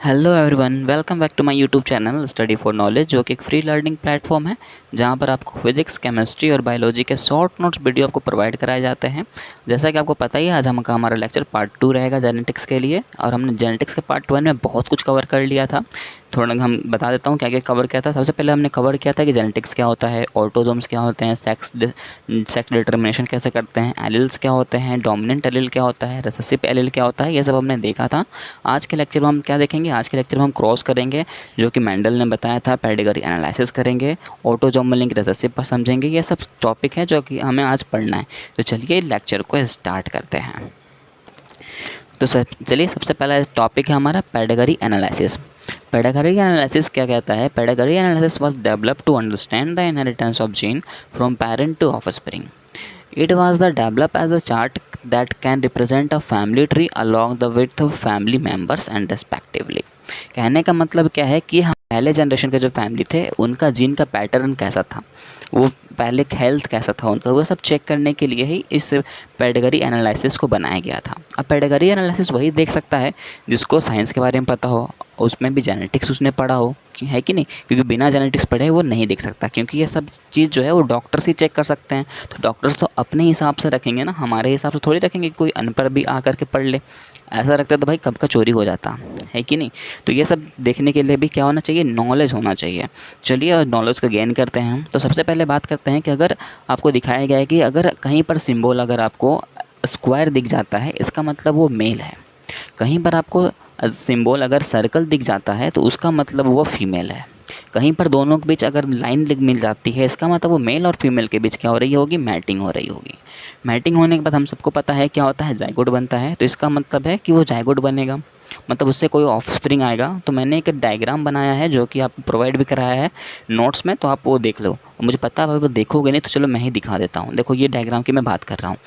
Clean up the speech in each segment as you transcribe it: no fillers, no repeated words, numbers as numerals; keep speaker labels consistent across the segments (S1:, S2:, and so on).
S1: Hello everyone, welcome back to my YouTube channel study for knowledge, जो कि एक free learning platform है जहां पर आपको फिजिक्स, केमिस्ट्री और बायोलॉजी के शॉर्ट नोट्स वीडियो आपको प्रोवाइड कराए जाते हैं। जैसा कि आपको पता ही है, आज हमारा लेक्चर पार्ट 2 रहेगा जेनेटिक्स के लिए, और हमने जेनेटिक्स के पार्ट 1 में बहुत कुछ कवर कर लिया था। थोड़ा हम बता देता हूँ क्या क्या कवर किया था। सबसे पहले हमने कवर किया था कि जेनेटिक्स क्या होता है, ऑटोजोम्स क्या होते हैं, सेक्स डिटर्मिनेशन कैसे करते हैं, एलिल्स क्या होते हैं, डोमिनेंट एलिल क्या होता है, रिसेसिव एलिल क्या होता है, ये सब हमने देखा था। आज के लेक्चर में हम क्या देखेंगे? आज के लेक्चर में हम क्रॉस करेंगे, जो कि मेंडल ने बताया था, पेडिग्री एनालिसिस करेंगे, ऑटोजोमल लिंक रिसेसिव पर समझेंगे। ये सब टॉपिक है जो कि हमें आज पढ़ना है। तो चलिए लेक्चर को स्टार्ट करते हैं। तो चलिए, सबसे पहला टॉपिक है हमारा पेडिग्री एनालिसिस। पेडिग्री एनालिसिस क्या कहता है? Pedigree analysis was developed to understand the inheritance of gene from parent to offspring. It was the developed as a chart that can represent a family tree along the width of family members and respectively. कहने का मतलब क्या है कि हम पहले generation के जो फैमिली थे उनका जीन का पैटर्न कैसा था, वो पहले हेल्थ कैसा था उनका, वो सब चेक करने के लिए ही इस पेडिग्री एनालिसिस को बनाया गया था। अब पेडिग्री एनालिसिस वही देख सकता है जिसको साइंस के बारे में पता हो, उसमें भी जेनेटिक्स उसने पढ़ा हो, है कि नहीं? क्योंकि बिना जेनेटिक्स पढ़े वो नहीं देख सकता, क्योंकि ये सब चीज़ जो है वो डॉक्टर्स ही चेक कर सकते हैं। तो डॉक्टर्स तो अपने हिसाब से रखेंगे ना, हमारे हिसाब से थोड़ी रखेंगे। कोई अनपढ़ भी आकर के पढ़ ले, ऐसा रखता तो भाई कब का चोरी हो जाता, है कि नहीं? तो ये सब देखने के लिए भी क्या होना चाहिए? नॉलेज होना चाहिए। चलिए नॉलेज का गेन करते हैं। तो सबसे पहले बात करते हैं कि अगर आपको दिखाया गया है कि अगर कहीं पर सिंबल अगर आपको स्क्वायर दिख जाता है, इसका मतलब वो मेल है। कहीं पर आपको सिंबल अगर सर्कल दिख जाता है तो उसका मतलब वो फीमेल है। कहीं पर दोनों के बीच अगर लाइन मिल जाती है, इसका मतलब वो मेल और फीमेल के बीच क्या हो रही होगी? मैटिंग हो रही होगी। मैटिंग होने के बाद हम सबको पता है क्या होता है? जाइगोट बनता है। तो इसका मतलब है कि वो जाइगोट बनेगा, मतलब उससे कोई ऑफस्प्रिंग आएगा। तो मैंने एक डायग्राम बनाया है जो कि आपको प्रोवाइड भी कराया है नोट्स में, तो आप वो देख लो। मुझे पता है अगर वो देखोगे नहीं तो चलो मैं ही दिखा देता हूँ। देखो ये डायग्राम की मैं बात कर रहा हूँ।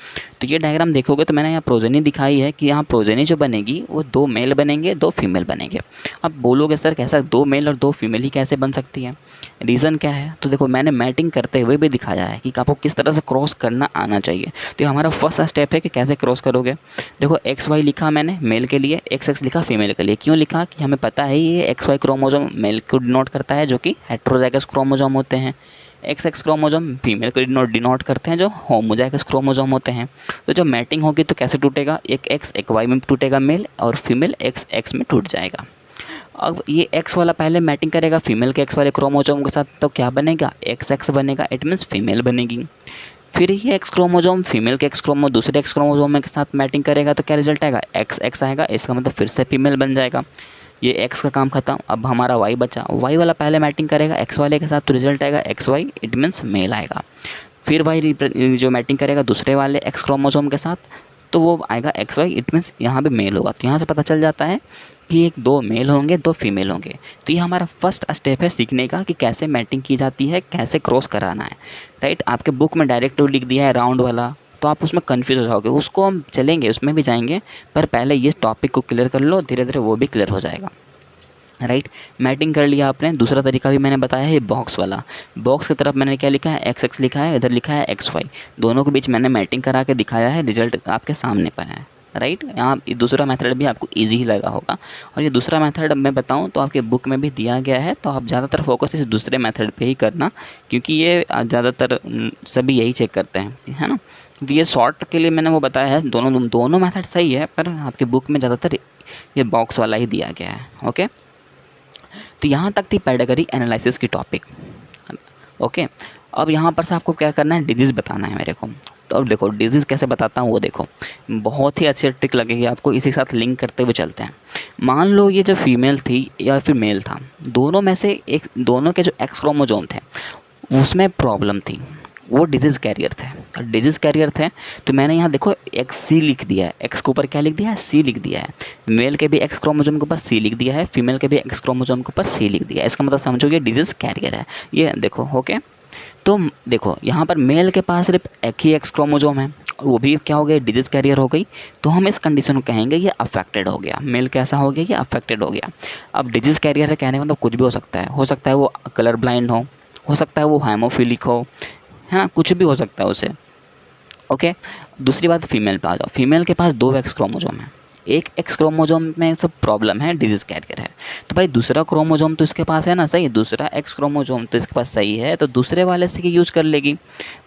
S1: तो ये डायग्राम देखोगे तो मैंने यहाँ प्रोजेनी दिखाई है कि यहाँ प्रोजेनी जो बनेगी वो 2 मेल बनेंगे, 2 फीमेल बनेंगे। अब बोलोगे सर कैसा 2 मेल और 2 फीमेल ही कैसे बन सकती है? रीज़न क्या है? तो देखो मैंने मैटिंग करते हुए भी दिखाया है कि आपको किस तरह से क्रॉस करना आना चाहिए। तो ये हमारा फर्स्ट स्टेप है कि कैसे क्रॉस करोगे। देखो एक्स वाई लिखा मैंने मेल के लिए, एक्स एक्स लिखा फीमेल के लिए। क्यों लिखा? कि हमें पता है ये एक्स वाई क्रोमोजोम मेल को डिनोट करता है, जो कि हेट्रोजाइगस क्रोमोजोम होते हैं। एक्स एक्स क्रोमोजोम फीमेल को डिनोट करते हैं, जो होमोजाइगस क्रोमोजोम होते हैं। तो जब मैटिंग होगी तो कैसे टूटेगा? एक एक्स एक वाई में टूटेगा मेल, और फीमेल एक्स एक्स में टूट जाएगा। अब ये एक्स वाला पहले मैटिंग करेगा फीमेल के एक्स वाले क्रोमोजोम के साथ, तो क्या बनेगा? एक्स एक्स बनेगा, इट मीन्स फीमेल बनेगी। फिर ये एक्स क्रोमोजोम फीमेल के एक्स क्रोमो दूसरे एक्स क्रोमोजोम के साथ मैटिंग करेगा, तो क्या रिजल्ट आएगा? एक्स एक्स आएगा। इसका मतलब फिर से फीमेल बन जाएगा। ये एक्स का काम खत्म। अब हमारा वाई बचा। वाई वाला पहले मैटिंग करेगा एक्स वाले के साथ, तो रिजल्ट आएगा X Y, it means male आएगा। फिर वाई जो मैटिंग करेगा दूसरे वाले एक्स क्रोमोजोम के साथ, तो वो आएगा एक्स वाई, इट मीन्स यहाँ पे मेल होगा। तो यहाँ से पता चल जाता है कि एक 2 मेल होंगे, 2 फीमेल होंगे। तो ये हमारा फर्स्ट स्टेप है सीखने का कि कैसे मैटिंग की जाती है, कैसे क्रॉस कराना है, राइट? आपके बुक में डायरेक्ट लिख दिया है राउंड वाला, तो आप उसमें कन्फ्यूज़ हो जाओगे। उसको हम चलेंगे, उसमें भी जाएंगे, पर पहले ये टॉपिक को क्लियर कर लो, धीरे धीरे वो भी क्लियर हो जाएगा, राइट? मैटिंग कर लिया आपने। दूसरा तरीका भी मैंने बताया है, बॉक्स वाला। बॉक्स की तरफ मैंने क्या लिखा है? एक्स एक्स लिखा है, इधर लिखा है एक्स वाई। दोनों के बीच मैंने मैटिंग करा के दिखाया है, रिजल्ट आपके सामने पर है, राइट? यहाँ दूसरा मेथड भी आपको इजी ही लगा होगा। और ये दूसरा मेथड मैं बताऊँ तो आपके बुक में भी दिया गया है, तो आप ज़्यादातर फोकस इस दूसरे मेथड पे ही करना, क्योंकि ये ज़्यादातर सभी यही चेक करते हैं, है ना? तो ये शॉर्ट के लिए मैंने वो बताया है। दोनों मेथड सही है, पर आपके बुक में ज़्यादातर ये बॉक्स वाला ही दिया गया है, ओके? तो यहाँ तक थी पेडिग्री एनालिसिस की टॉपिक, ओके? अब यहाँ पर से आपको क्या करना है? डिजीज़ बताना है मेरे को। तो अब देखो डिजीज़ कैसे बताता हूँ वो देखो, बहुत ही अच्छी ट्रिक लगेगी आपको। इसी के साथ लिंक करते हुए चलते हैं। मान लो ये जो फीमेल थी या फिर मेल था, दोनों में से एक, दोनों के जो एक्स क्रोमोजोम थे उसमें प्रॉब्लम थी, वो डिजीज़ कैरियर थे। और डिजीज़ कैरियर थे तो मैंने यहाँ देखो एक्स सी लिख दिया है। एक्स के ऊपर क्या लिख दिया है? सी लिख दिया है। मेल के भी एक्स क्रोमोजोम के ऊपर सी लिख दिया है, फीमेल के भी एक्स क्रोमोजोम के ऊपर सी लिख दिया है। इसका मतलब समझो ये डिजीज़ कैरियर है। ये देखो, ओके? तो देखो यहाँ पर मेल के पास सिर्फ एक ही एक्स क्रोमोजोम है, और वो भी क्या हो गया? डिजीज़ कैरियर हो गई। तो हम इस कंडीशन को कहेंगे ये अफेक्टेड हो गया। मेल कैसा हो गया? ये अफेक्टेड हो गया। अब डिजीज़ कैरियर है कहने का मतलब कुछ भी हो सकता है। हो सकता है वो कलर ब्लाइंड हो सकता है वो हेमोफिलिक हो, है ना? कुछ भी हो सकता है उसे, ओके? दूसरी बात फीमेल पे आ जाओ। फीमेल के पास 2 एक्स क्रोमोजोम है, एक एक्स क्रोमोजोम में सब प्रॉब्लम है, डिजीज़ कैरियर है। तो भाई दूसरा क्रोमोजोम तो इसके पास है ना, सही, दूसरा एक्स क्रोमोजोम तो इसके पास सही है, तो दूसरे वाले से यूज़ कर लेगी।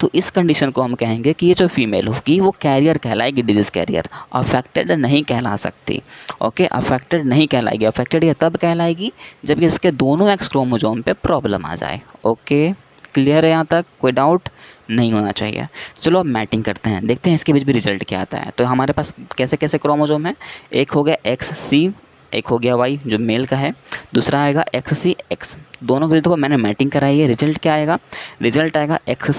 S1: तो इस कंडीशन को हम कहेंगे कि ये जो फीमेल होगी वो कैरियर कहलाएगी, डिजीज़ कैरियर, अफेक्टेड नहीं कहला सकती। ओके, अफेक्टेड नहीं कहलाएगी। अफेक्टेड ये तब कहलाएगी जब इसके दोनों एक्स क्रोमोजोम पे प्रॉब्लम आ जाए। ओके, क्लियर है यहाँ तक, कोई डाउट नहीं होना चाहिए। चलो अब मैटिंग करते हैं, देखते हैं इसके बीच भी रिजल्ट क्या आता है। तो हमारे पास कैसे कैसे क्रोमोजोम है, एक हो गया एक्स सी, एक हो गया वाई जो मेल का है, दूसरा आएगा एक्स सी एक्स। दोनों के देखो मैंने मैटिंग कराई है, रिजल्ट क्या आएगा, रिजल्ट आएगा एक्स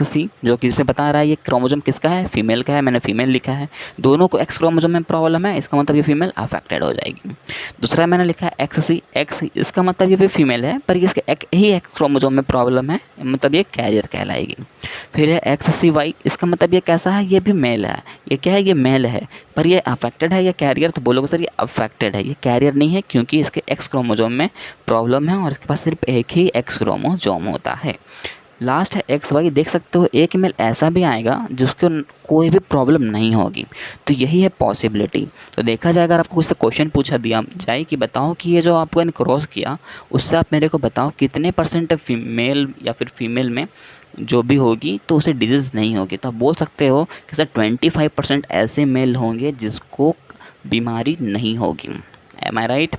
S1: सी जो कि इसमें बता रहा है ये क्रोमोजोम किसका है, फीमेल का है, मैंने फीमेल लिखा है। दोनों को एक्स क्रोमोजोम में प्रॉब्लम है, इसका मतलब ये फीमेल अफेक्टेड हो जाएगी। दूसरा मैंने लिखा है एक्स सी एक्स, इसका मतलब ये भी फीमेल है पर इसके एक ही एक्स क्रोमोजोम में प्रॉब्लम है, मतलब ये कैरियर कहलाएगी। फिर है एक्स सी वाई, इसका मतलब ये कैसा है, ये भी मेल है। ये क्या है, ये मेल है पर ये अफेक्टेड है या कैरियर, तो बोलोगे सर ये अफेक्टेड है, ये कैरियर नहीं है क्योंकि इसके एक्स क्रोमोजोम में प्रॉब्लम है और इसके पास सिर्फ एक ही एक्स क्रोमोजोम होता है। लास्ट है एक्स वाई, देख सकते हो एक मेल ऐसा भी आएगा जिसको कोई भी प्रॉब्लम नहीं होगी, तो यही है पॉसिबिलिटी। तो देखा जाए अगर आपको कुछ क्वेश्चन पूछा दिया जाए कि बताओ कि ये जो आपको क्रॉस किया उससे आप मेरे को बताओ कितने % फीमेल या फिर फीमेल में जो भी होगी तो उसे डिजीज़ नहीं होगी, तो आप बोल सकते हो कि सर 25% ऐसे मेल होंगे जिसको बीमारी नहीं होगी। एम आई राइट?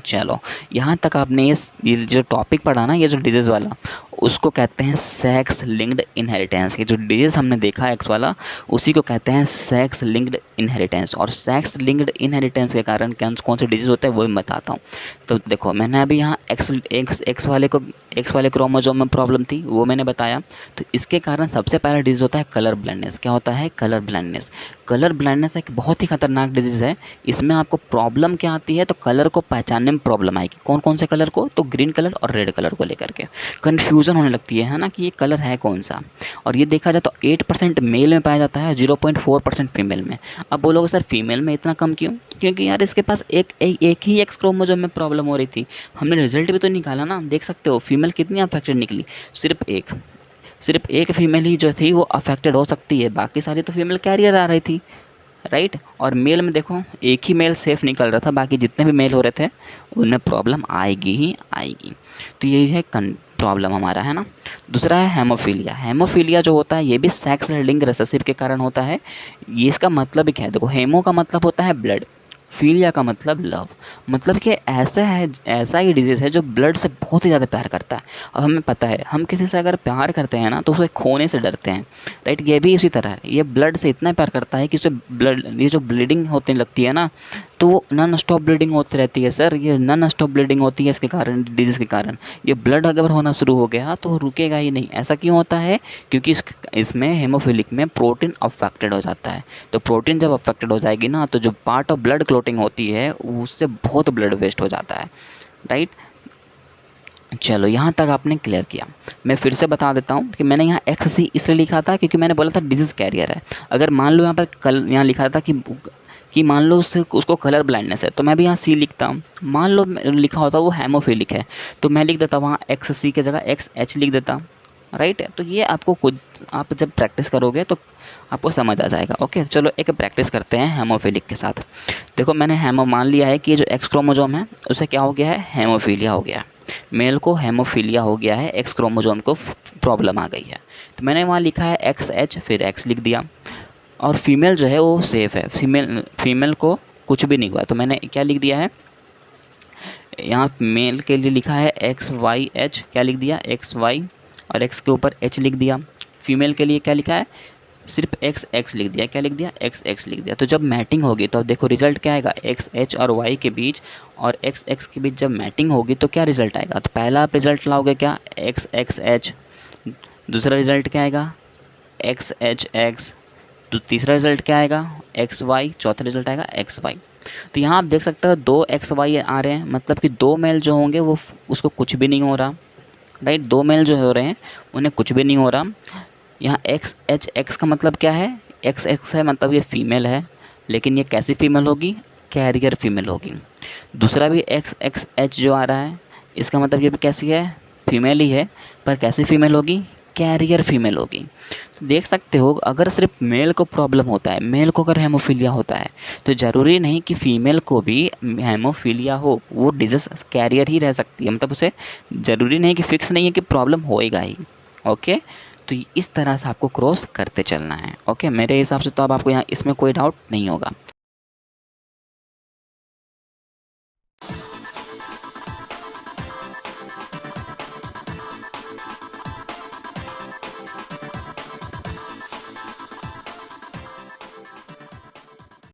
S1: चलो यहाँ तक आपने ये जो टॉपिक पढ़ा ना, ये जो डिजीज़ वाला, उसको कहते हैं सेक्स लिंक्ड इनहेरिटेंस। ये जो डिजीज़ हमने देखा एक्स वाला, उसी को कहते हैं सेक्स लिंक्ड इनहेरिटेंस। और सेक्स लिंक्ड इनहेरिटेंस के कारण कौन से डिजीज़ होते हैं वो भी बताता हूँ। तो देखो मैंने अभी यहाँ एक्स वाले क्रोमोजोम में प्रॉब्लम थी वो मैंने बताया। तो इसके कारण सबसे पहला डिजीज़ होता है कलर ब्लाइंडनेस। क्या होता है, कलर ब्लाइंडनेस। कलर ब्लाइंडनेस एक बहुत ही खतरनाक डिजीज़ है। इसमें आपको प्रॉब्लम क्या आती है, तो कलर को पहचानने में प्रॉब्लम आएगी। कौन कौन से कलर को, तो ग्रीन कलर और रेड कलर को लेकर के कन्फ्यूज़न होने लगती है ना कि ये कलर है कौन सा। और ये देखा जाए तो 8% मेल में पाया जाता है, 0.4% फीमेल में। अब बोलोगे सर फीमेल में इतना कम क्यों, क्योंकि यार इसके पास एक ही एक्स क्रोमोसोम में प्रॉब्लम हो रही थी। हमने रिजल्ट भी तो निकाला ना, देख सकते हो फीमेल कितनी अफेक्टेड निकली, सिर्फ एक फीमेल ही जो थी वो अफेक्टेड हो सकती है, बाकी सारी तो फीमेल कैरियर आ रही थी, राइट। और मेल में देखो एक ही मेल सेफ निकल रहा था, बाकी जितने भी मेल हो रहे थे उनमें प्रॉब्लम आएगी ही आएगी। तो यही है प्रॉब्लम हमारा, है ना। दूसरा है हेमोफीलिया। हेमोफीलिया जो होता है ये भी सेक्स लिंक्ड रिसेसिव के कारण होता है। ये इसका मतलब क्या है, देखो हेमो का मतलब होता है ब्लड, फीलिया का मतलब लव, मतलब कि ऐसा ही डिजीज़ है जो ब्लड से बहुत ही ज़्यादा प्यार करता है। और हमें पता है हम किसी से अगर प्यार करते हैं ना तो उसे खोने से डरते हैं, राइट। ये भी इसी तरह है, ये ब्लड से इतना प्यार करता है कि उसे ये जो ब्लीडिंग होने लगती है ना तो वो नॉन स्टॉप ब्लीडिंग होती रहती है सर। ये नॉन स्टॉप ब्लीडिंग होती है इसके कारण, डिजीज़ के कारण। ये ब्लड अगर होना शुरू हो गया तो रुकेगा ही नहीं। ऐसा क्यों होता है, क्योंकि इसमें हेमोफिलिक में प्रोटीन अफेक्टेड हो जाता है। तो प्रोटीन जब अफेक्टेड हो जाएगी ना तो जो पार्ट ऑफ ब्लड क्लॉटिंग होती है उससे बहुत ब्लड वेस्ट हो जाता है, राइट। चलो यहाँ तक आपने क्लियर किया। मैं फिर से बता देता हूँ कि मैंने यहाँ एक्स सी इसलिए लिखा था क्योंकि मैंने बोला था डिजीज़ कैरियर है। अगर मान लो यहाँ पर यहाँ लिखा था कि मान लो उसको कलर ब्लाइंडनेस है तो मैं भी यहाँ सी लिखता। मान लो लिखा होता वो हेमोफिलिक है तो मैं लिख देता वहाँ एक्स सी की जगह एक्स एच लिख देता, राइट। तो ये आपको खुद आप जब प्रैक्टिस करोगे तो आपको समझ आ जाएगा। ओके, चलो एक प्रैक्टिस करते हैं हेमोफिलिक के साथ। देखो मैंने मान लिया है कि ये जो एक्स क्रोमोजोम है उसे क्या हो गया है, हेमोफीलिया हो गया। मेल को हेमोफीलिया हो गया है, एक्स क्रोमोजोम को प्रॉब्लम आ गई है। तो मैंने वहाँ लिखा है एक्स एच फिर एक्स लिख दिया। और फीमेल जो है वो सेफ़ है, फीमेल को कुछ भी नहीं हुआ तो मैंने क्या लिख दिया है, यहाँ मेल के लिए लिखा है एक्स वाई एच, क्या लिख दिया एक्स वाई और एक्स के ऊपर एच लिख दिया। फीमेल के लिए क्या लिखा है, सिर्फ एक्स एक्स लिख दिया, क्या लिख दिया एक्स एक्स लिख दिया। तो जब मैटिंग होगी तो अब देखो रिजल्ट क्या आएगा, एक्स एच और वाई के बीच और एक्स एक्स के बीच जब मैटिंग होगी तो क्या रिजल्ट आएगा। तो पहला आप रिजल्ट लाओगे क्या, एक्स एक्स एच। दूसरा रिजल्ट क्या आएगा, एक्स एच एक्स। तो तीसरा रिजल्ट क्या आएगा, एक्स वाई। चौथा रिजल्ट आएगा एक्स वाई। तो यहाँ आप देख सकते हो 2 एक्स वाई आ रहे हैं, मतलब कि 2 मेल जो होंगे वो उसको कुछ भी नहीं हो रहा, राइट। 2 मेल जो हो रहे हैं उन्हें कुछ भी नहीं हो रहा। यहाँ एक्स एच एक्स का मतलब क्या है, एक्स एक्स है मतलब ये फीमेल है, लेकिन ये कैसी फीमेल होगी, कैरियर फीमेल होगी। दूसरा भी एक्स एक्स एच जो आ रहा है इसका मतलब ये भी कैसी है, फीमेल ही है, पर कैसी फीमेल होगी, कैरियर फीमेल होगी। तो देख सकते हो अगर सिर्फ मेल को प्रॉब्लम होता है, मेल को अगर हेमोफीलिया होता है तो ज़रूरी नहीं कि फीमेल को भी हेमोफीलिया हो, वो डिजीज़ कैरियर ही रह सकती है, मतलब उसे ज़रूरी नहीं कि फिक्स नहीं है कि प्रॉब्लम होएगा ही। ओके, तो इस तरह से आपको क्रॉस करते चलना है। ओके, मेरे हिसाब से तो अब आपको यहाँ इसमें कोई डाउट नहीं होगा।